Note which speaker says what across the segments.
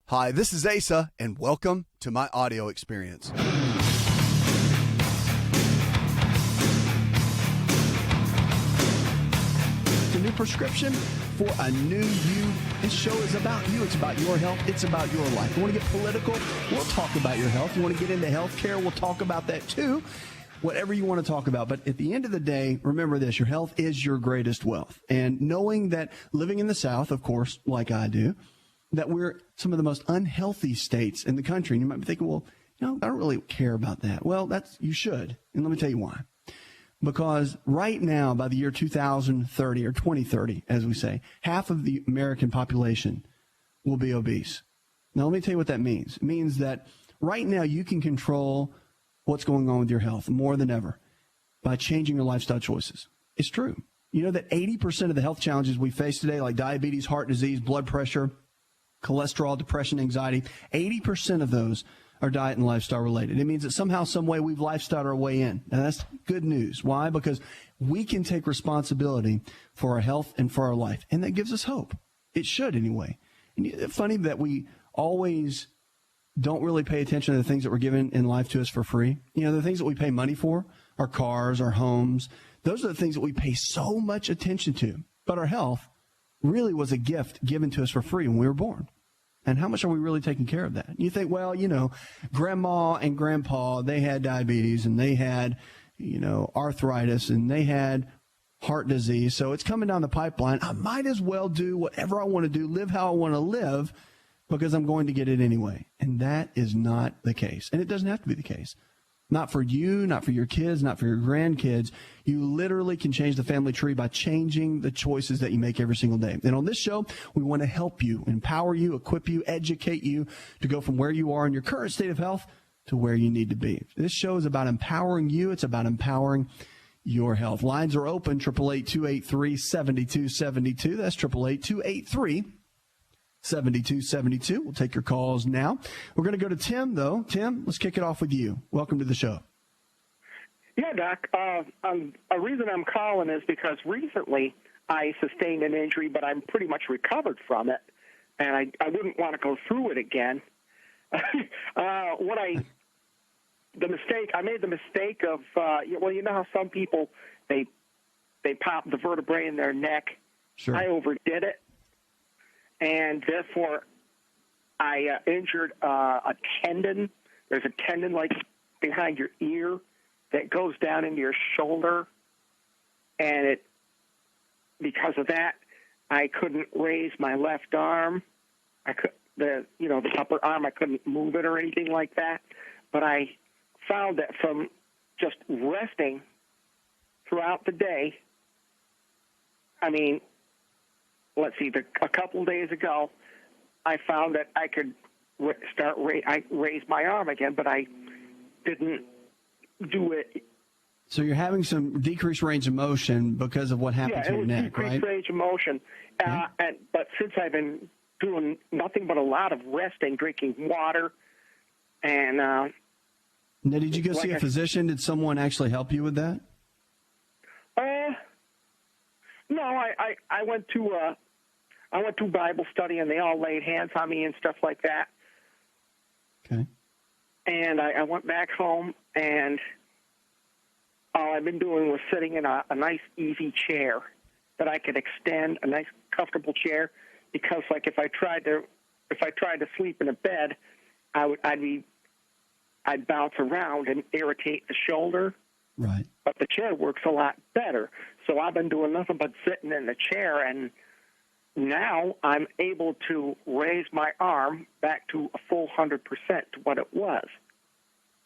Speaker 1: Hi, this is Asa, and welcome to my audio experience. It's a new prescription for a new you. This show is about you. It's about your health. It's about your life. You want to get political? We'll talk about your health. You want to get into healthcare? We'll talk about that too. Whatever you want to talk about. But at the end of the day, remember this, your health is your greatest wealth. And knowing that living in the South, of course, like I do, that we're some of the most unhealthy states in the country. And you might be thinking, well, no, I don't really care about that. Well, you should. And let me tell you why. Because right now, by the year 2030 or 2030, as we say, half of the American population will be obese. Now, let me tell you what that means. It means that right now you can control what's going on with your health more than ever by changing your lifestyle choices. It's true. You know that 80% of the health challenges we face today, like diabetes, heart disease, blood pressure, cholesterol, depression, anxiety, 80% of those are diet and lifestyle related. It means that somehow, some way, we've lifestyled our way in. Now, that's good news. Why? Because we can take responsibility for our health and for our life, and that gives us hope. It should, anyway. And it's funny that we always don't really pay attention to the things that were given in life to us for free. You know, the things that we pay money for, our cars, our homes, those are the things that we pay so much attention to. But our health really was a gift given to us for free when we were born. And how much are we really taking care of that? You think, well, you know, grandma and grandpa, they had diabetes and they had, you know, arthritis and they had heart disease. So it's coming down the pipeline. I might as well do whatever I want to do, live how I want to live, because I'm going to get it anyway. And that is not the case. And it doesn't have to be the case. Not for you, not for your kids, not for your grandkids. You literally can change the family tree by changing the choices that you make every single day. And on this show, we want to help you, empower you, equip you, educate you to go from where you are in your current state of health to where you need to be. This show is about empowering you. It's about empowering your health. Lines are open, 888-283-7272. That's 888-283-7272. We'll take your calls now. We're going to go to Tim, though. Tim, let's kick it off with you. Welcome to the show.
Speaker 2: Yeah, Doc. A reason I'm calling is because recently I sustained an injury, but I'm pretty much recovered from it, and I wouldn't want to go through it again. I made the mistake of, well, you know how some people, they pop the vertebrae in their neck.
Speaker 1: Sure.
Speaker 2: I overdid it. And therefore, I injured a tendon. There's a tendon like behind your ear that goes down into your shoulder, and because of that, I couldn't raise my left arm. The upper arm, I couldn't move it or anything like that. But I found that from just resting throughout the day, let's see, a couple days ago, I found that I could raise my arm again, but I didn't do it.
Speaker 1: So you're having some decreased range of motion because of what happened to your neck, right? Yeah,
Speaker 2: decreased range of motion. But since I've been doing nothing but a lot of resting, drinking water, and now,
Speaker 1: did you go see a physician? Did someone actually help you with that?
Speaker 2: No, I went to Bible study, and they all laid hands on me and stuff like that.
Speaker 1: Okay.
Speaker 2: And I went back home, and all I've been doing was sitting in a nice, easy chair that I could extend, a nice, comfortable chair, because, like, if I tried to sleep in a bed, I'd bounce around and irritate the shoulder.
Speaker 1: Right.
Speaker 2: But the chair works a lot better. So I've been doing nothing but sitting in the chair, and now I'm able to raise my arm back to a full 100% to what it was.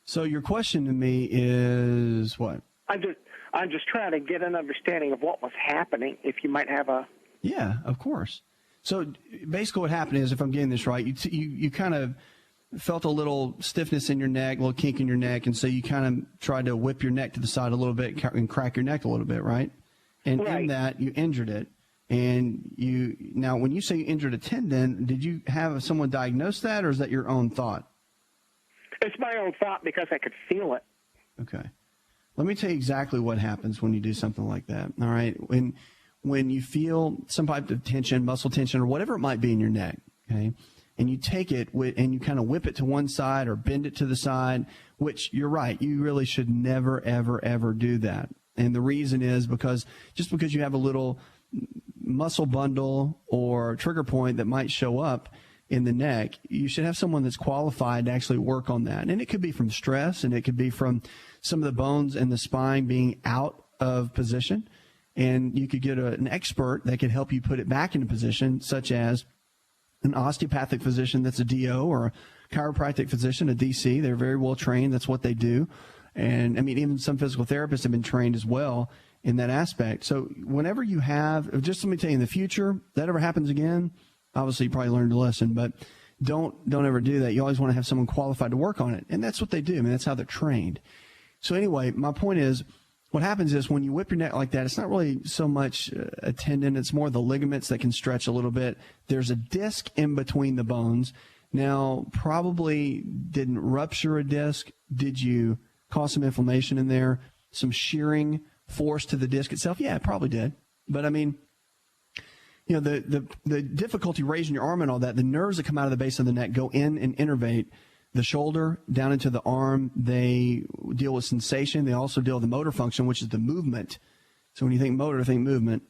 Speaker 1: So your question to me is what?
Speaker 2: I'm just trying to get an understanding of what was happening, if you might have a...
Speaker 1: Yeah, of course. So basically what happened is, if I'm getting this right, you kind of felt a little stiffness in your neck, a little kink in your neck, and so you kind of tried to whip your neck to the side a little bit and crack your neck a little bit, right? And
Speaker 2: right.
Speaker 1: In that, you injured it. And now, when you say you injured a tendon, did you have someone diagnose that, or is that your own thought?
Speaker 2: It's my own thought because I could feel it.
Speaker 1: Okay. Let me tell you exactly what happens when you do something like that. All right. When you feel some type of tension, muscle tension, or whatever it might be in your neck, okay, and you take it and you kind of whip it to one side or bend it to the side, which you're right, you really should never, ever, ever do that. And the reason is because just because you have a little muscle bundle or trigger point that might show up in the neck, you should have someone that's qualified to actually work on that. And it could be from stress, and it could be from some of the bones and the spine being out of position. And you could get an expert that could help you put it back into position, such as an osteopathic physician that's a DO, or a chiropractic physician, a DC. They're very well trained. That's what they do. And I mean, even some physical therapists have been trained as well in that aspect. So whenever you have, just let me tell you, in the future, that ever happens again, obviously you probably learned a lesson, but don't ever do that. You always want to have someone qualified to work on it. And that's what they do. I mean, that's how they're trained. So anyway, my point is, what happens is when you whip your neck like that, it's not really so much a tendon. It's more the ligaments that can stretch a little bit. There's a disc in between the bones. Now, probably didn't rupture a disc. Did you cause some inflammation in there? Some shearing force to the disc itself? Yeah, it probably did. But I mean, you know, the difficulty raising your arm and all that, the nerves that come out of the base of the neck go in and innervate the shoulder down into the arm. They deal with sensation. They also deal with the motor function, which is the movement. So when you think motor, think movement.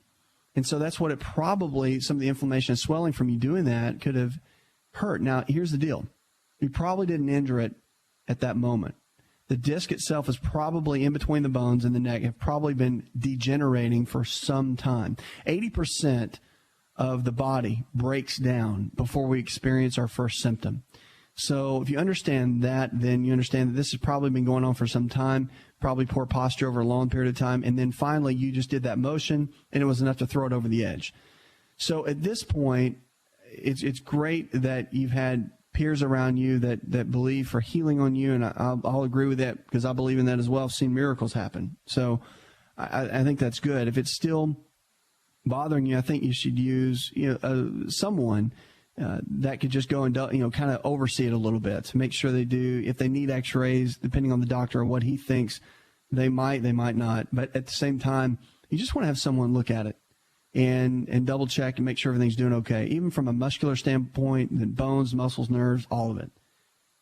Speaker 1: And so that's what it probably, some of the inflammation and swelling from you doing that could have hurt. Now, here's the deal. You probably didn't injure it at that moment. The disc itself is probably in between the bones and the neck, have probably been degenerating for some time. 80% of the body breaks down before we experience our first symptom. So if you understand that, then you understand that this has probably been going on for some time, probably poor posture over a long period of time, and then finally you just did that motion, and it was enough to throw it over the edge. So at this point, it's great that you've had peers around you that believe for healing on you, and I'll agree with that because I believe in that as well. I've seen miracles happen. So I think that's good. If it's still bothering you, I think you should use someone that could just go and kind of oversee it a little bit to make sure they do. If they need X-rays, depending on the doctor or what he thinks, they might not. But at the same time, you just want to have someone look at it and double check and make sure everything's doing okay, even from a muscular standpoint, the bones, muscles, nerves, all of it,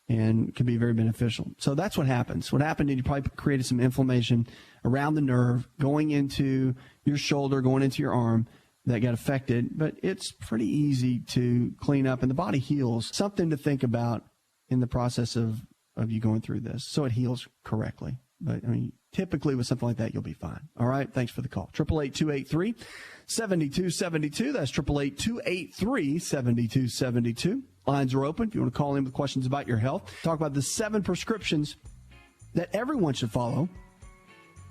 Speaker 1: and it can be very beneficial. So that's what happens. What happened is you probably created some inflammation around the nerve going into your shoulder, going into your arm, that got affected, but it's pretty easy to clean up, and the body heals. Something to think about in the process of you going through this, so it heals correctly. But I mean, typically with something like that, you'll be fine. All right, thanks for the call. 888-283-7272. That's 888-283-7272. Lines are open if you want to call in with questions about your health. Talk about the 7 prescriptions that everyone should follow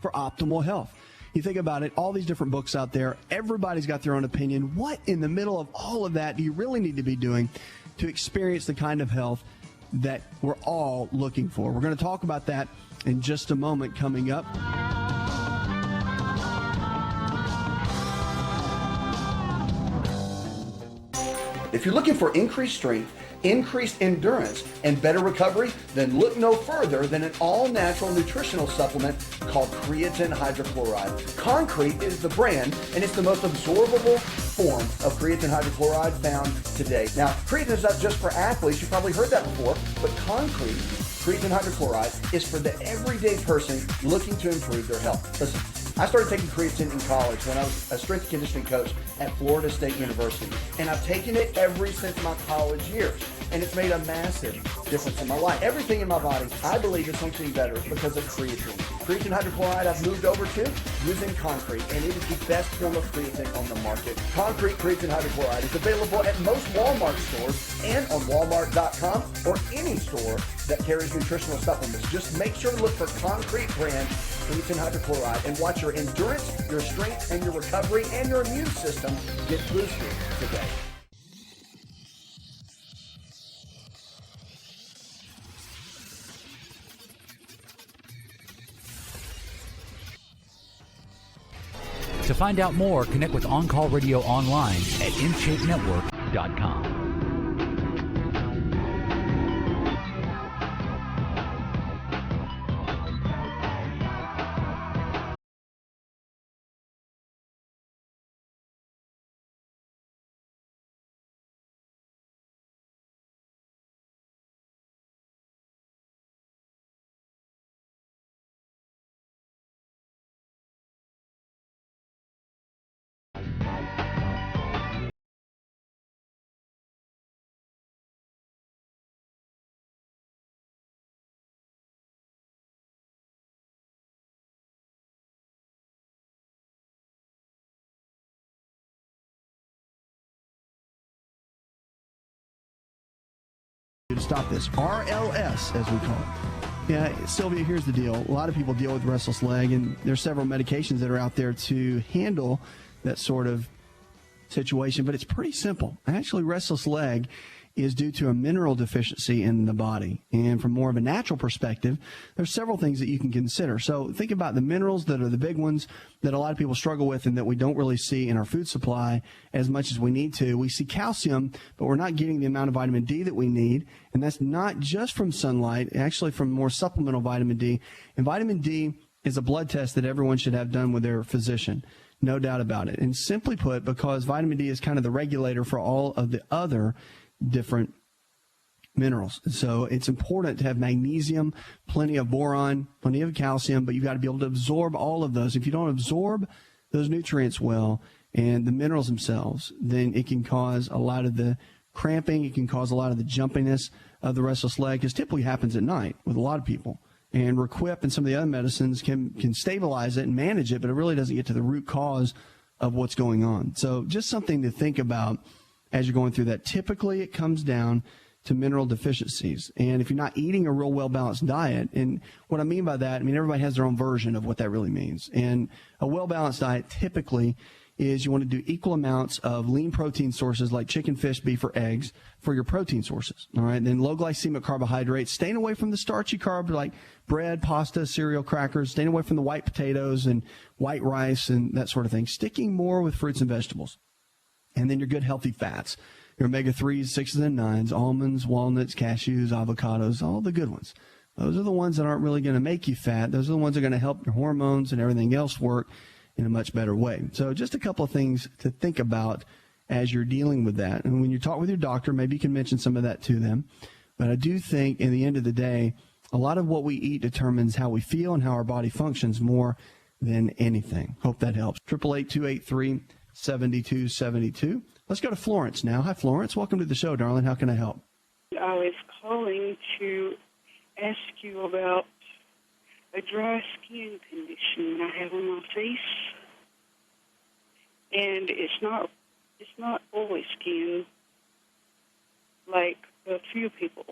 Speaker 1: for optimal health. You think about it, all these different books out there, everybody's got their own opinion. What in the middle of all of that do you really need to be doing to experience the kind of health that we're all looking for? We're going to talk about that in just a moment coming up. If you're looking for increased strength, increased endurance, and better recovery, then look no further than an all-natural nutritional supplement called creatine hydrochloride. Concrete is the brand, and it's the most absorbable form of creatine hydrochloride found today. Now, creatine is not just for athletes. You've probably heard that before, but concrete, creatine hydrochloride, is for the everyday person looking to improve their health. Listen, I started taking creatine in college when I was a strength and conditioning coach at Florida State University, and I've taken it ever since my college years, and it's made a massive difference in my life. Everything in my body, I believe, is functioning better because of creatine. Creatine hydrochloride I've moved over to using concrete, and it is the best form of creatine on the market. Concrete creatine hydrochloride is available at most Walmart stores and on Walmart.com or any store that carries nutritional supplements. Just make sure to look for Concrete brand creatine hydrochloride and watch your endurance, your strength, and your recovery and your immune system get boosted today.
Speaker 3: To find out more, connect with On Call Radio online at InShapeNetwork.com.
Speaker 1: stop this. RLS, as we call it. Yeah, Sylvia, here's the deal. A lot of people deal with restless leg, and there's several medications that are out there to handle that sort of situation, but it's pretty simple. Actually, restless leg is due to a mineral deficiency in the body. And from more of a natural perspective, there's several things that you can consider. So think about the minerals that are the big ones that a lot of people struggle with and that we don't really see in our food supply as much as we need to. We see calcium, but we're not getting the amount of vitamin D that we need. And that's not just from sunlight, actually from more supplemental vitamin D. And vitamin D is a blood test that everyone should have done with their physician. No doubt about it. And simply put, because vitamin D is kind of the regulator for all of the other different minerals. So it's important to have magnesium, plenty of boron, plenty of calcium, but you've got to be able to absorb all of those. If you don't absorb those nutrients well and the minerals themselves, then it can cause a lot of the cramping. It can cause a lot of the jumpiness of the restless leg, because typically happens at night with a lot of people. And Requip and some of the other medicines can stabilize it and manage it, but it really doesn't get to the root cause of what's going on. So just something to think about as you're going through that. Typically, it comes down to mineral deficiencies. And if you're not eating a real well-balanced diet, and what I mean by that, I mean, everybody has their own version of what that really means. And a well-balanced diet typically is you want to do equal amounts of lean protein sources like chicken, fish, beef, or eggs for your protein sources. All right. Then low glycemic carbohydrates, staying away from the starchy carbs like bread, pasta, cereal, crackers, staying away from the white potatoes and white rice and that sort of thing. Sticking more with fruits and vegetables. And then your good healthy fats, your omega-3s, 6s, and 9s, almonds, walnuts, cashews, avocados, all the good ones. Those are the ones that aren't really going to make you fat. Those are the ones that are going to help your hormones and everything else work in a much better way. So just a couple of things to think about as you're dealing with that. And when you talk with your doctor, maybe you can mention some of that to them. But I do think in the end of the day, a lot of what we eat determines how we feel and how our body functions more than anything. Hope that helps. 888-283-7272. Let's go to Florence now. Hi, Florence. Welcome to the show, darling. How can I help?
Speaker 4: I was calling to ask you about a dry skin condition I have on my face. And it's not oily skin like a few people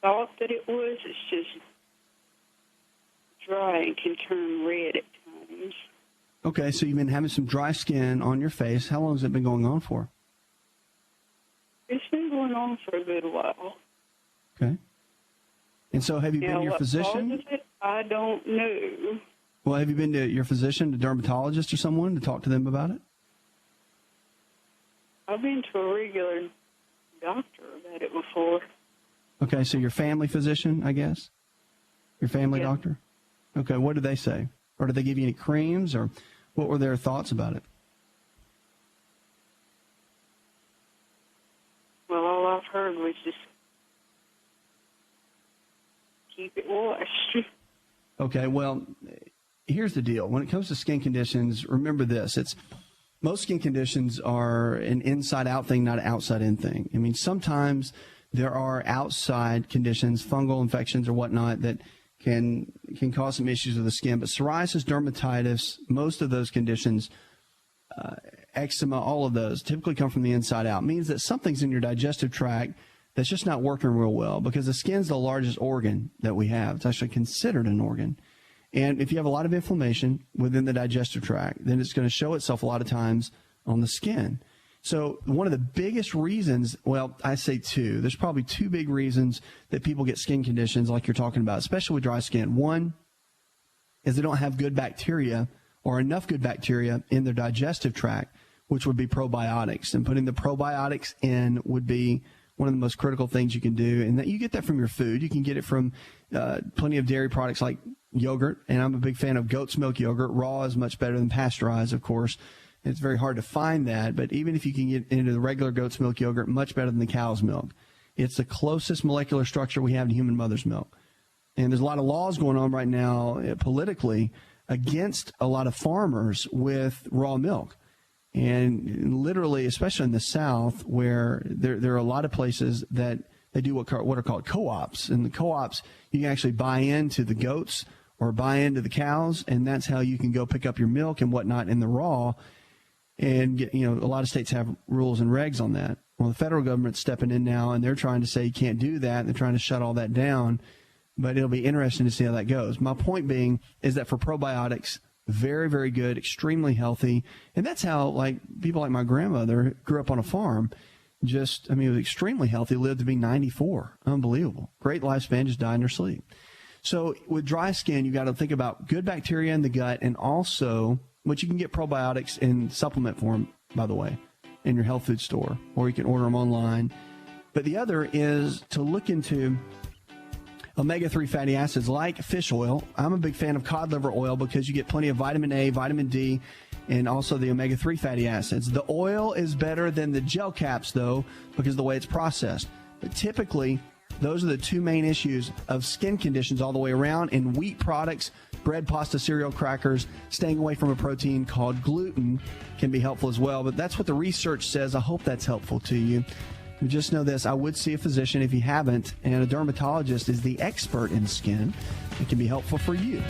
Speaker 4: thought that it was. It's just dry and can turn red at times.
Speaker 1: Okay, so you've been having some dry skin on your face. How long has it been going on for?
Speaker 4: It's been going on for a good while.
Speaker 1: Okay. And so have you been to your physician?
Speaker 4: What causes it, I don't know.
Speaker 1: Well, have you been to your physician, a dermatologist or someone, to talk to them about it?
Speaker 4: I've been to a regular doctor about it before.
Speaker 1: Okay, so your family physician, I guess? Your family doctor? Okay, what did they say? Or did they give you any creams, or what were their thoughts about it?
Speaker 4: Well, all I've heard was just keep it washed.
Speaker 1: Okay, well, here's the deal. When it comes to skin conditions, remember this. Most skin conditions are an inside-out thing, not an outside-in thing. I mean, sometimes there are outside conditions, fungal infections or whatnot, that can cause some issues with the skin. But psoriasis, dermatitis, most of those conditions, eczema, all of those typically come from the inside out. It means that something's in your digestive tract that's just not working real well, because the skin's the largest organ that we have. It's actually considered an organ. And if you have a lot of inflammation within the digestive tract, then it's going to show itself a lot of times on the skin. So one of the biggest reasons, well, I say two. There's probably two big reasons that people get skin conditions like you're talking about, especially with dry skin. One is they don't have good bacteria or enough good bacteria in their digestive tract, which would be probiotics. And putting the probiotics in would be one of the most critical things you can do. And that you get that from your food. You can get it from plenty of dairy products like yogurt. And I'm a big fan of goat's milk yogurt. Raw is much better than pasteurized, of course. It's very hard to find that, but even if you can get into the regular goat's milk yogurt, much better than the cow's milk. It's the closest molecular structure we have to human mother's milk. And there's a lot of laws going on right now politically against a lot of farmers with raw milk. And literally, especially in the South, where there are a lot of places that they do what are called co-ops. And the co-ops, you can actually buy into the goats or buy into the cows, and that's how you can go pick up your milk and whatnot in the raw. And, a lot of states have rules and regs on that. Well, the federal government's stepping in now, and they're trying to say you can't do that. They're trying to shut all that down. But it'll be interesting to see how that goes. My point being is that for probiotics, very, very good, extremely healthy. And that's how, like, people like my grandmother grew up on a farm. It was extremely healthy, lived to be 94. Unbelievable. Great lifespan, just died in her sleep. So with dry skin, you got to think about good bacteria in the gut, and also, which you can get probiotics in supplement form, by the way, in your health food store, or you can order them online. But the other is to look into omega-3 fatty acids like fish oil. I'm a big fan of cod liver oil because you get plenty of vitamin A, vitamin D, and also the omega-3 fatty acids. The oil is better than the gel caps, though, because of the way it's processed. But typically, those are the two main issues of skin conditions all the way around. And wheat products, bread, pasta, cereal, crackers, staying away from a protein called gluten can be helpful as well. But that's what the research says. I hope that's helpful to you. Just know this, I would see a physician if you haven't, and a dermatologist is the expert in skin. It can be helpful for you.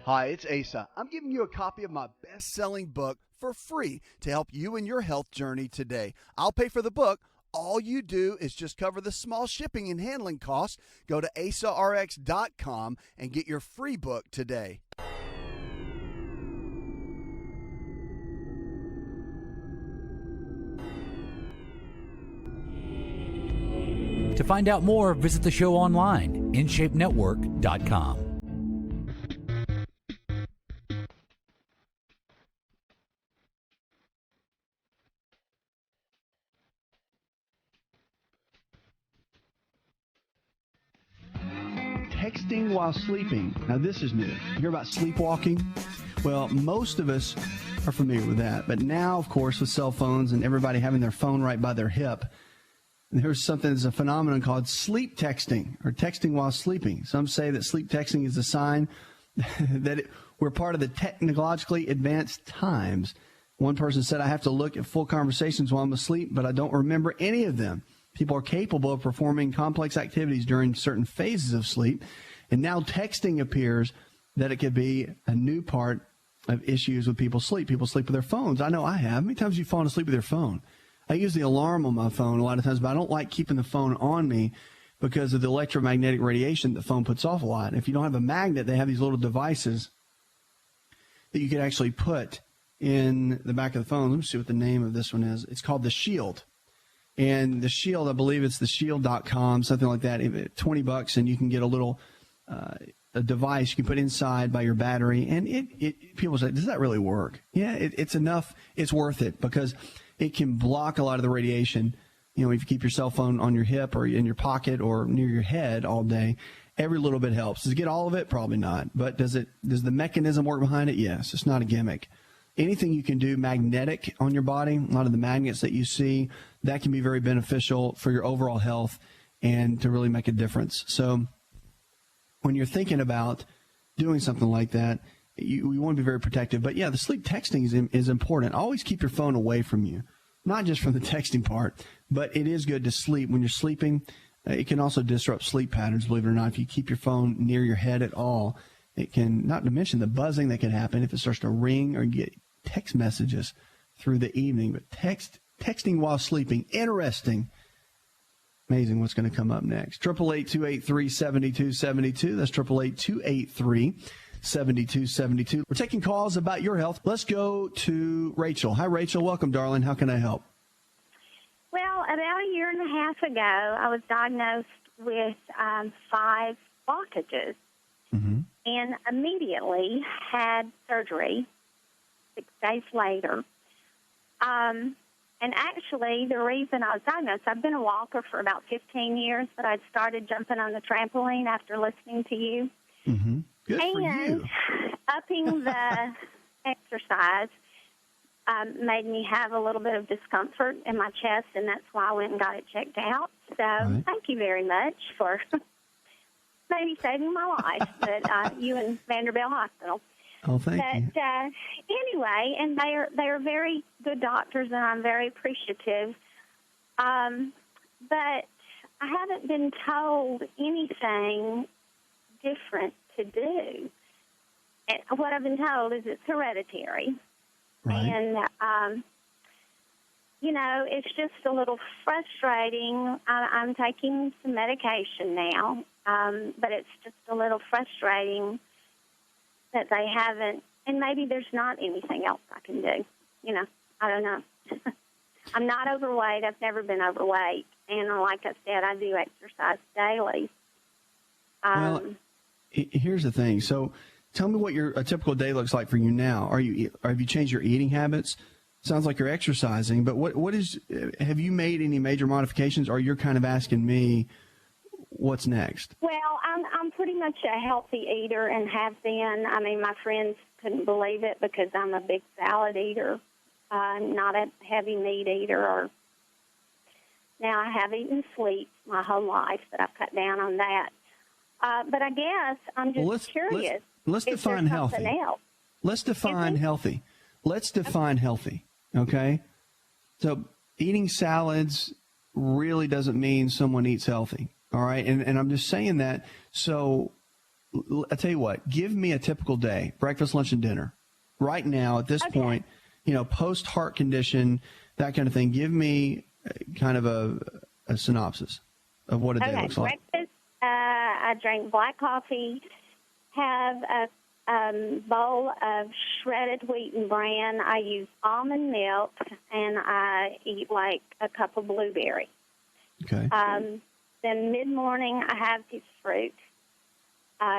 Speaker 1: Hi, it's Asa. I'm giving you a copy of my best-selling book for free to help you in your health journey today. I'll pay for the book. All you do is just cover the small shipping and handling costs. Go to AsaRx.com and get your free book today.
Speaker 3: To find out more, visit the show online, InShapeNetwork.com.
Speaker 1: Texting while sleeping. Now, this is new. You hear about sleepwalking? Well, most of us are familiar with that. But now, of course, with cell phones and everybody having their phone right by their hip, there's something that's a phenomenon called sleep texting, or texting while sleeping. Some say that sleep texting is a sign that we're part of the technologically advanced times. One person said, I have to look at full conversations while I'm asleep, but I don't remember any of them. People are capable of performing complex activities during certain phases of sleep. And now texting appears that it could be a new part of issues with people's sleep. People sleep with their phones. I know I have. How many times have you fallen asleep with your phone? I use the alarm on my phone a lot of times, but I don't like keeping the phone on me because of the electromagnetic radiation the phone puts off a lot. And if you don't have a magnet, they have these little devices that you could actually put in the back of the phone. Let me see what the name of this one is. It's called the Shield. And the Shield, I believe it's theshield.com, something like that, $20, and you can get a little a device you can put inside by your battery. And people say, does that really work? Yeah, it's enough. It's worth it because it can block a lot of the radiation. You know, if you keep your cell phone on your hip or in your pocket or near your head all day, every little bit helps. Does it get all of it? Probably not. But does the mechanism work behind it? Yes. It's not a gimmick. Anything you can do magnetic on your body, a lot of the magnets that you see, that can be very beneficial for your overall health and to really make a difference. So when you're thinking about doing something like that, you want to be very protective. But, yeah, the sleep texting is important. Always keep your phone away from you, not just from the texting part, but it is good to sleep. When you're sleeping, it can also disrupt sleep patterns, believe it or not. If you keep your phone near your head at all, it can, not to mention the buzzing that can happen if it starts to ring or get text messages through the evening. But texting while sleeping, interesting. Amazing what's going to come up next. 888-283-7272. That's 888-283-7272. We're taking calls about your health. Let's go to Rachel. Hi, Rachel. Welcome, darling. How can I help?
Speaker 5: Well, about a year and a half ago, I was diagnosed with 5 blockages and immediately had surgery 6 days later. And actually, the reason I was diagnosed, I've been a walker for about 15 years, but I'd started jumping on the trampoline after listening to you.
Speaker 1: Mm-hmm. Good for you.
Speaker 5: And upping the exercise made me have a little bit of discomfort in my chest, and that's why I went and got it checked out. So Thank you very much for maybe saving my life, but you and Vanderbilt Hospital.
Speaker 1: Oh, thank you.
Speaker 5: Anyway, and they are very good doctors, and I'm very appreciative. But I haven't been told anything different to do. And what I've been told is it's hereditary.
Speaker 1: Right.
Speaker 5: And, it's just a little frustrating. I'm taking some medication now, but it's just a little frustrating that they haven't, and maybe there's not anything else I can do. I don't know. I'm not overweight. I've never been overweight. And like I said, I do exercise daily.
Speaker 1: Well, here's the thing. So tell me what a typical day looks like for you now. Have you changed your eating habits? Sounds like you're exercising, but have you made any major modifications, or you're kind of asking me what's next?
Speaker 5: Well, I'm pretty much a healthy eater and have been. I mean, my friends couldn't believe it because I'm a big salad eater, not a heavy meat eater. Now, I have eaten sweets my whole life, but I've cut down on that. But I guess I'm just curious.
Speaker 1: Let's define healthy. Let's define healthy. Let's define healthy, okay? So eating salads really doesn't mean someone eats healthy, all right? And I'm just saying that. So I'll tell you what, give me a typical day, breakfast, lunch, and dinner. Right now, at this point, post-heart condition, that kind of thing, give me kind of a synopsis of what a day looks like.
Speaker 5: Breakfast, I drink black coffee, have a bowl of shredded wheat and bran. I use almond milk, and I eat like a cup of blueberry.
Speaker 1: Okay.
Speaker 5: Then mid-morning, I have this fruit,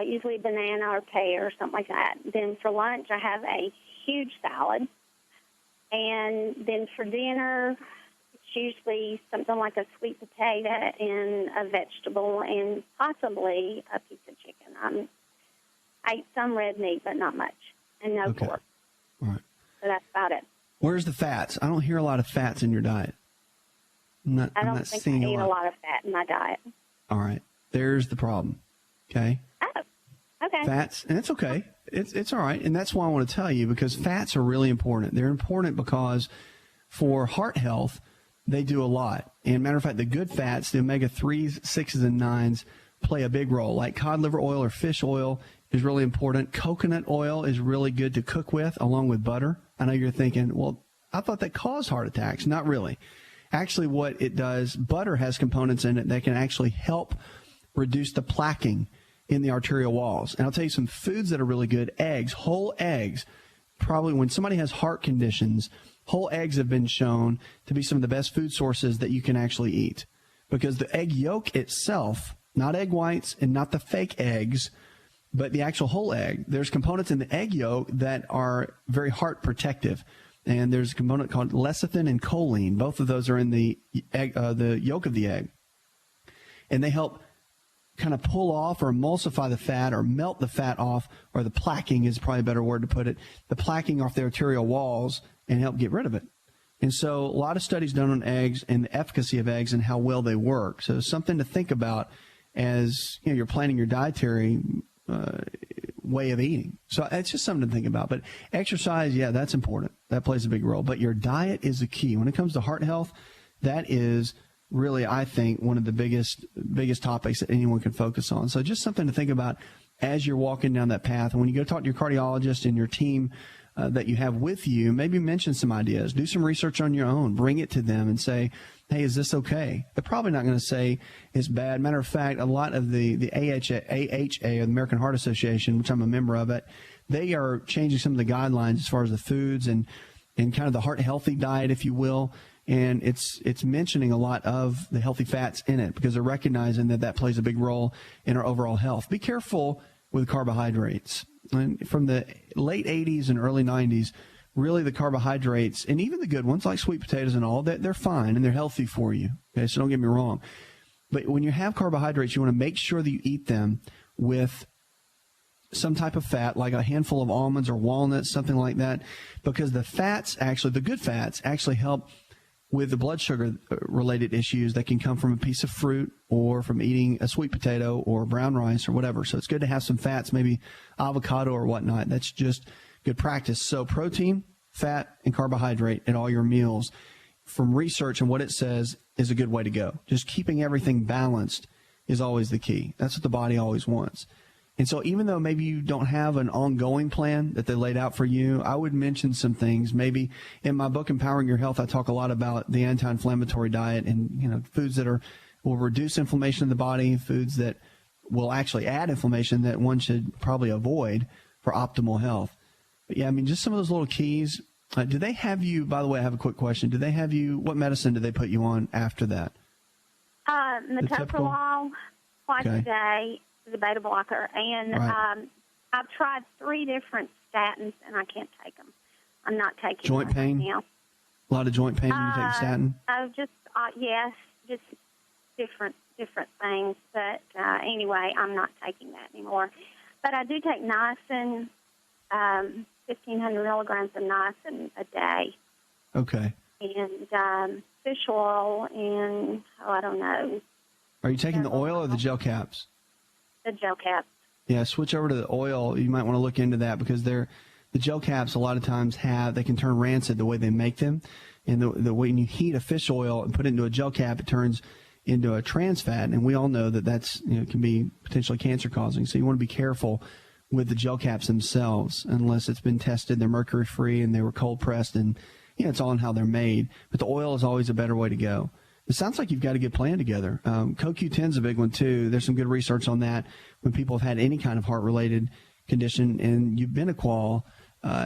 Speaker 5: usually banana or pear or something like that. Then for lunch, I have a huge salad. And then for dinner, it's usually something like a sweet potato and a vegetable and possibly a piece of chicken. I eat some red meat, but not much, and no pork.
Speaker 1: All right.
Speaker 5: So that's about it.
Speaker 1: Where's the fats? I don't hear a lot of fats in your diet.
Speaker 5: I don't think I eat a lot of fat in my diet.
Speaker 1: All right. There's the problem. Okay?
Speaker 5: Oh, okay.
Speaker 1: Fats, and it's okay. It's all right. And that's why I want to tell you, because fats are really important. They're important because for heart health, they do a lot. And matter of fact, the good fats, the omega-3s, 6s, and 9s, play a big role. Like cod liver oil or fish oil is really important. Coconut oil is really good to cook with, along with butter. I know you're thinking, well, I thought that caused heart attacks. Not really. Actually, what it does, butter has components in it that can actually help reduce the plaquing in the arterial walls. And I'll tell you some foods that are really good. Eggs, whole eggs. Probably when somebody has heart conditions, whole eggs have been shown to be some of the best food sources that you can actually eat. Because the egg yolk itself, not egg whites and not the fake eggs, but the actual whole egg, there's components in the egg yolk that are very heart protective. And there's a component called lecithin and choline. Both of those are in the egg, the yolk of the egg. And they help kind of pull off or emulsify the fat or melt the fat off, or the plaquing is probably a better word to put it, the plaquing off the arterial walls, and help get rid of it. And so a lot of studies done on eggs and the efficacy of eggs and how well they work. So something to think about as you're planning your dietary way of eating. So it's just something to think about. But exercise, yeah, that's important. That plays a big role. But your diet is the key. When it comes to heart health, that is really, I think, one of the biggest topics that anyone can focus on. So just something to think about as you're walking down that path. And when you go talk to your cardiologist and your team that you have with you, maybe mention some ideas. Do some research on your own. Bring it to them and say, hey, is this okay? They're probably not going to say it's bad. Matter of fact, a lot of the AHA, or the American Heart Association, which I'm a member of it, they are changing some of the guidelines as far as the foods and kind of the heart healthy diet, if you will. And it's mentioning a lot of the healthy fats in it because they're recognizing that plays a big role in our overall health. Be careful with carbohydrates. And from the late 80s and early 90s, really the carbohydrates, and even the good ones like sweet potatoes and all, they're fine and they're healthy for you. Okay, so don't get me wrong. But when you have carbohydrates, you want to make sure that you eat them with some type of fat, like a handful of almonds or walnuts, something like that, because the fats actually, the good fats actually help with the blood sugar related issues that can come from a piece of fruit or from eating a sweet potato or brown rice or whatever. So it's good to have some fats, maybe avocado or whatnot. That's just good practice. So protein, fat, and carbohydrate in all your meals, from research and what it says, is a good way to go. Just keeping everything balanced is always the key. That's what the body always wants. And so even though maybe you don't have an ongoing plan that they laid out for you, I would mention some things. Maybe in my book, Empowering Your Health, I talk a lot about the anti-inflammatory diet and, foods that will reduce inflammation in the body, foods that will actually add inflammation that one should probably avoid for optimal health. But yeah, just some of those little keys. Do they have you, by the way, I have a quick question. Do they have you, what medicine do they put you on after that?
Speaker 5: Metoprolol twice a day, the beta blocker, and I've tried 3 different statins, and I can't take them. I'm not taking
Speaker 1: joint
Speaker 5: them
Speaker 1: pain.
Speaker 5: right now.
Speaker 1: A lot of joint pain when you take statin.
Speaker 5: Yes, just different things. But anyway, I'm not taking that anymore. But I do take niacin, 1,500 milligrams of niacin a day.
Speaker 1: Okay.
Speaker 5: And fish oil, and I don't know.
Speaker 1: Are you taking the oil or the gel caps?
Speaker 5: The gel caps.
Speaker 1: Yeah, switch over to the oil. You might want to look into that because the gel caps a lot of times they can turn rancid the way they make them. And the way when you heat a fish oil and put it into a gel cap, it turns into a trans fat. And we all know that's can be potentially cancer causing. So you want to be careful with the gel caps themselves unless it's been tested. They're mercury free and they were cold pressed, and it's all in how they're made. But the oil is always a better way to go. It sounds like you've got a good plan together. CoQ10 is a big one, too. There's some good research on that when people have had any kind of heart-related condition, and Ubiniqual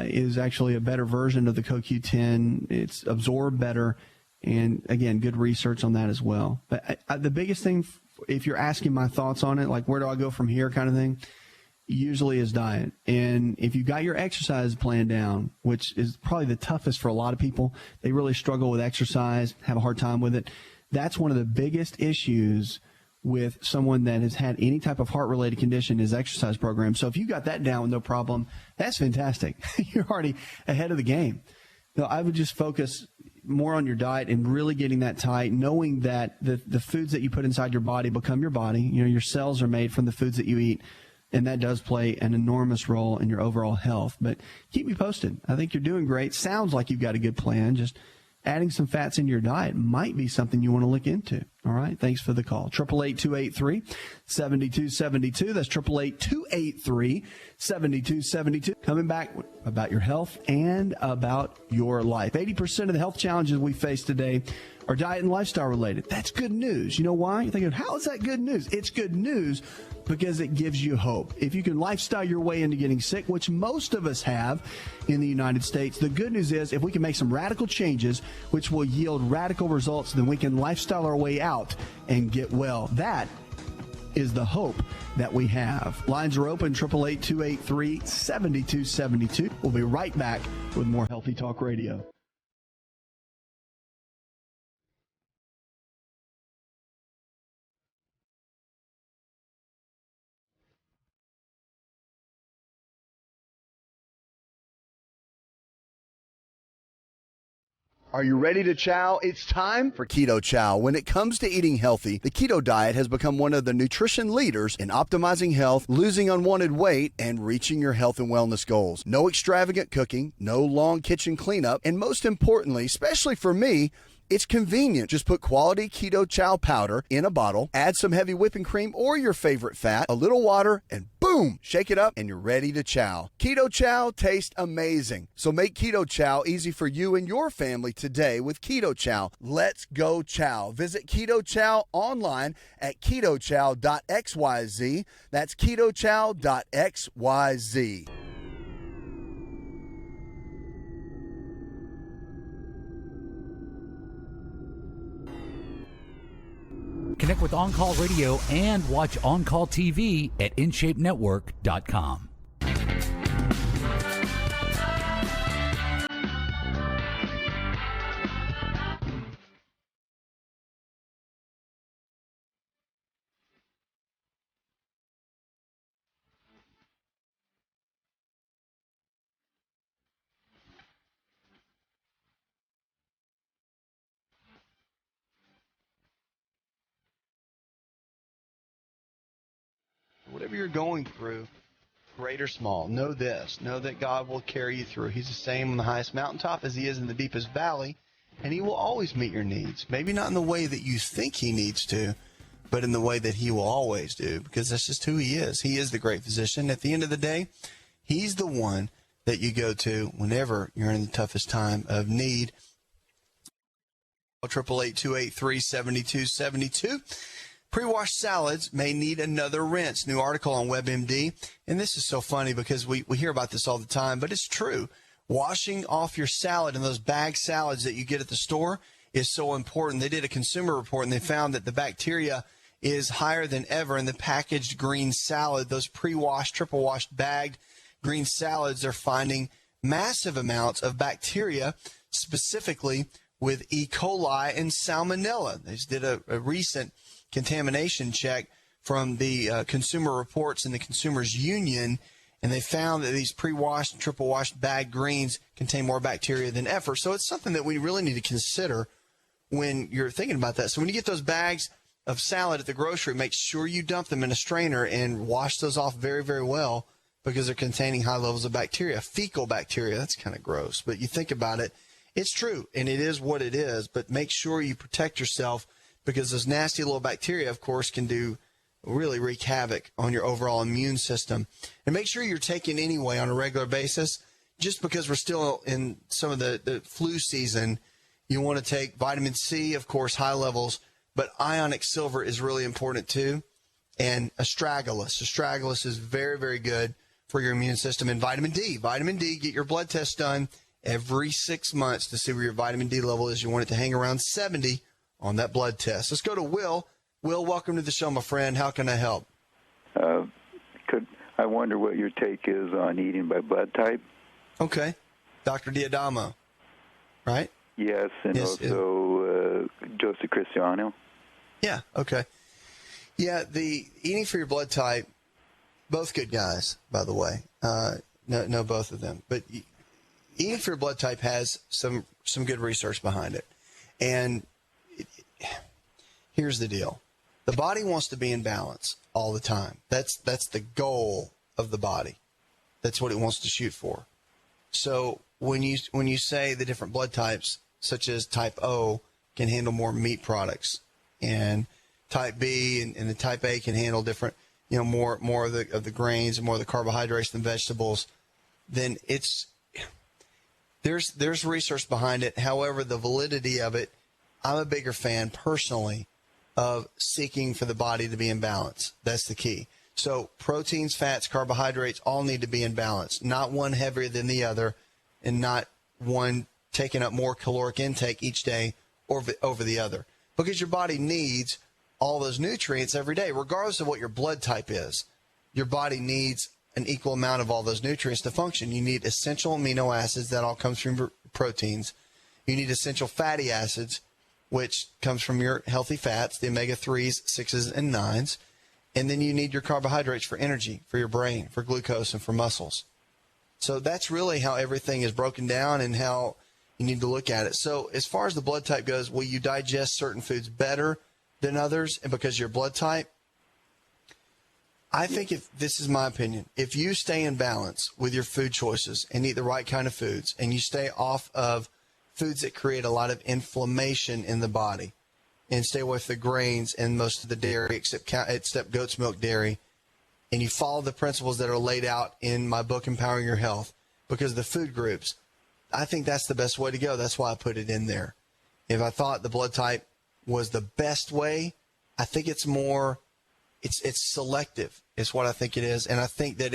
Speaker 1: is actually a better version of the CoQ10. It's absorbed better, and, again, good research on that as well. But the biggest thing, if you're asking my thoughts on it, like where do I go from here kind of thing, usually is diet. And if you got your exercise plan down, which is probably the toughest for a lot of people, they really struggle with exercise, have a hard time with it. That's one of the biggest issues with someone that has had any type of heart-related condition is exercise program. So if you got that down with no problem, that's fantastic. You're already ahead of the game. So I would just focus more on your diet and really getting that tight, knowing that the foods that you put inside your body become your body. Your cells are made from the foods that you eat. And that does play an enormous role in your overall health. But keep me posted. I think you're doing great. Sounds like you've got a good plan. Just adding some fats into your diet might be something you want to look into. All right. Thanks for the call. 888-283-7272. That's 888-283-7272. Coming back about your health and about your life. 80% of the health challenges we face today are diet and lifestyle related. That's good news. You know why? You're thinking, how is that good news? It's good news because it gives you hope. If you can lifestyle your way into getting sick, which most of us have in the United States, the good news is if we can make some radical changes, which will yield radical results, then we can lifestyle our way out and get well. That is the hope that we have. Lines are open, 888-283-7272. We'll be right back with more Healthy Talk Radio.
Speaker 6: Are you ready to chow? It's time for Keto Chow. When it comes to eating healthy, the keto diet has become one of the nutrition leaders in optimizing health, losing unwanted weight, and reaching your health and wellness goals. No extravagant cooking, no long kitchen cleanup, and most importantly, especially for me, it's convenient. Just put quality Keto Chow powder in a bottle, add some heavy whipping cream or your favorite fat, a little water, and boom, shake it up and you're ready to chow. Keto Chow tastes amazing. So make Keto Chow easy for you and your family today with Keto Chow. Let's go chow. Visit Keto Chow online at ketochow.xyz. That's ketochow.xyz.
Speaker 3: Connect with On Call Radio and watch On Call TV at InShapeNetwork.com.
Speaker 6: you're going through, great or small, know this. Know that God will carry you through. He's the same on the highest mountaintop as he is in the deepest valley, and he will always meet your needs. Maybe not in the way that you think he needs to, but in the way that he will always do, because that's just who he is. He is the great physician. At the end of the day, he's the one that you go to whenever you're in the toughest time of need. 888-283-7272. Pre-washed salads may need another rinse. New article on WebMD. And this is so funny because we hear about this all the time, but it's true. Washing off your salad and those bag salads that you get at the store is so important. They did a consumer report and they found that the bacteria is higher than ever in the packaged green salad. Those pre-washed, triple-washed, bagged green salads are finding massive amounts of bacteria, specifically with E. coli and salmonella. They just did a recent contamination check from the Consumer Reports and the Consumers Union, and they found that these pre-washed and triple-washed bagged greens contain more bacteria than ever. So it's something that we really need to consider when you're thinking about that. So when you get those bags of salad at the grocery, make sure you dump them in a strainer and wash those off very, very well, because they're containing high levels of bacteria. Fecal bacteria, that's kind of gross, but you think about it, it's true, and it is what it is, but make sure you protect yourself, because those nasty little bacteria, of course, can really wreak havoc on your overall immune system. And make sure you're taking anyway on a regular basis. Just because we're still in some of the flu season, you want to take vitamin C, of course, high levels, but ionic silver is really important too. And astragalus. Astragalus is very, very good for your immune system. And vitamin D. Vitamin D, get your blood test done every 6 months to see where your vitamin D level is. You want it to hang around 70 on that blood test. Let's go to Will. Will, welcome to the show, my friend. How can I help?
Speaker 7: I wonder what your take is on eating by blood type.
Speaker 6: Okay. Dr. Diadamo, right?
Speaker 7: Yes, and also Joseph Cristiano.
Speaker 6: Yeah, okay. Yeah, the eating for your blood type, both good guys, by the way. No, both of them. But eating for your blood type has some good research behind it. And here's the deal. The body wants to be in balance all the time. That's the goal of the body. That's what it wants to shoot for. So when you say the different blood types, such as type O, can handle more meat products, and type B and the type A can handle different, more of the grains and more of the carbohydrates than vegetables, then there's research behind it. However, the validity of it, I'm a bigger fan personally of seeking for the body to be in balance. That's the key. So proteins, fats, carbohydrates all need to be in balance, not one heavier than the other, and not one taking up more caloric intake each day over the other, because your body needs all those nutrients every day, regardless of what your blood type is. Your body needs an equal amount of all those nutrients to function. You need essential amino acids. That all comes from proteins. You need essential fatty acids, which comes from your healthy fats, the omega-3s, 6s, and 9s. And then you need your carbohydrates for energy, for your brain, for glucose, and for muscles. So that's really how everything is broken down and how you need to look at it. So as far as the blood type goes, will you digest certain foods better than others? And because of your blood type, I think, if this is my opinion, if you stay in balance with your food choices and eat the right kind of foods, and you stay off of foods that create a lot of inflammation in the body, and stay away from the grains and most of the dairy except goat's milk dairy, and you follow the principles that are laid out in my book, Empowering Your Health, because of the food groups, I think that's the best way to go. That's why I put it in there. If I thought the blood type was the best way, I think it's more, it's selective is what I think it is. And I think that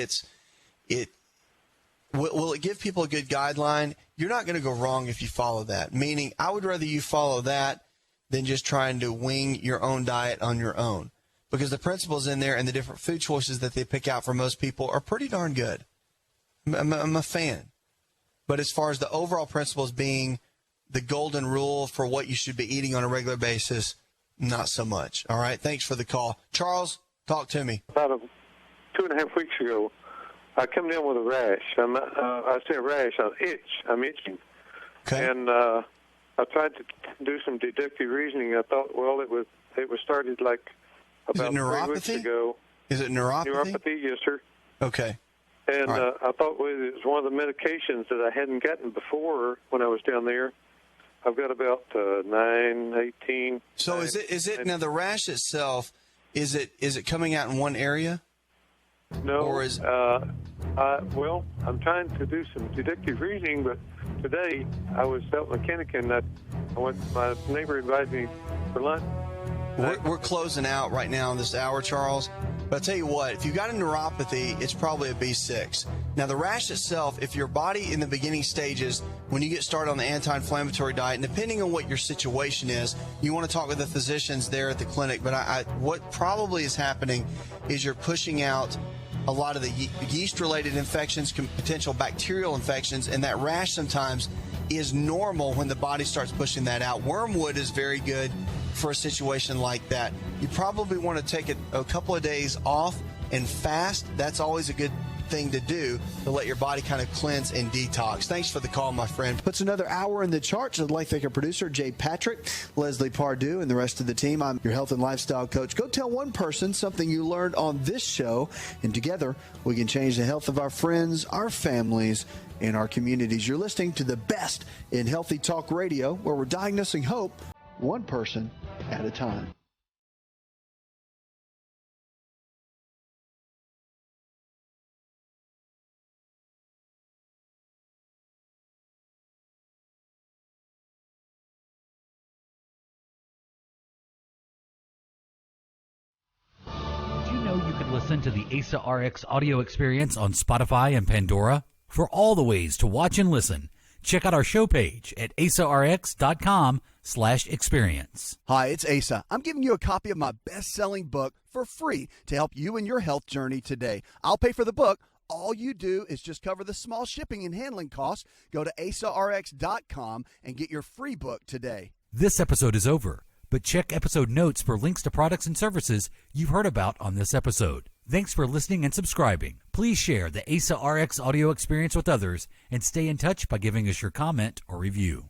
Speaker 6: will it give people a good guideline? You're not going to go wrong if you follow that. Meaning, I would rather you follow that than just trying to wing your own diet on your own, because the principles in there and the different food choices that they pick out for most people are pretty darn good. I'm a fan. But as far as the overall principles being the golden rule for what you should be eating on a regular basis, not so much. All right. Thanks for the call. Charles, talk to me.
Speaker 8: About 2.5 weeks ago, I come down with a rash. I say a rash, an itch. I'm itching.
Speaker 6: Okay.
Speaker 8: And I tried to do some deductive reasoning. I thought, well, it was started like about 3 weeks ago.
Speaker 6: Is it neuropathy?
Speaker 8: Neuropathy, yes, sir.
Speaker 6: Okay.
Speaker 8: And
Speaker 6: right.
Speaker 8: I thought it was one of the medications that I hadn't gotten before when I was down there. I've got about 9, 18.
Speaker 6: So is it now the rash itself? Is it coming out in one area?
Speaker 8: No.
Speaker 6: Or is
Speaker 8: well, I'm trying to do some deductive reasoning, but today I was out mechanic and my neighbor invited me for lunch.
Speaker 6: We're closing out right now in this hour, Charles. But I'll tell you what, if you've got a neuropathy, it's probably a B6. Now, the rash itself, if your body in the beginning stages, when you get started on the anti-inflammatory diet, and depending on what your situation is, you want to talk with the physicians there at the clinic. But what probably is happening is you're pushing out a lot of the yeast-related infections, potential bacterial infections, and that rash sometimes is normal when the body starts pushing that out. Wormwood is very good for a situation like that. You probably want to take a couple of days off and fast. That's always a good thing to do to let your body kind of cleanse and detox. Thanks for the call, my friend. Puts another hour in the charts. I'd like to thank our producer, Jay Patrick, Leslie Pardue, and the rest of the team. I'm your health and lifestyle coach. Go tell one person something you learned on this show, and together we can change the health of our friends, our families, and our communities. You're listening to the best in healthy talk radio, where we're diagnosing hope one person at a time.
Speaker 3: Did you know you could listen to the AsaRx audio experience on Spotify and Pandora? For all the ways to watch and listen, check out our show page at asarx.com/experience.
Speaker 6: Hi, it's Asa. I'm giving you a copy of my best-selling book for free to help you in your health journey today. I'll pay for the book. All you do is just cover the small shipping and handling costs. Go to asarx.com and get your free book today.
Speaker 3: This episode is over, but check episode notes for links to products and services you've heard about on this episode. Thanks for listening and subscribing. Please share the AsaRx audio experience with others and stay in touch by giving us your comment or review.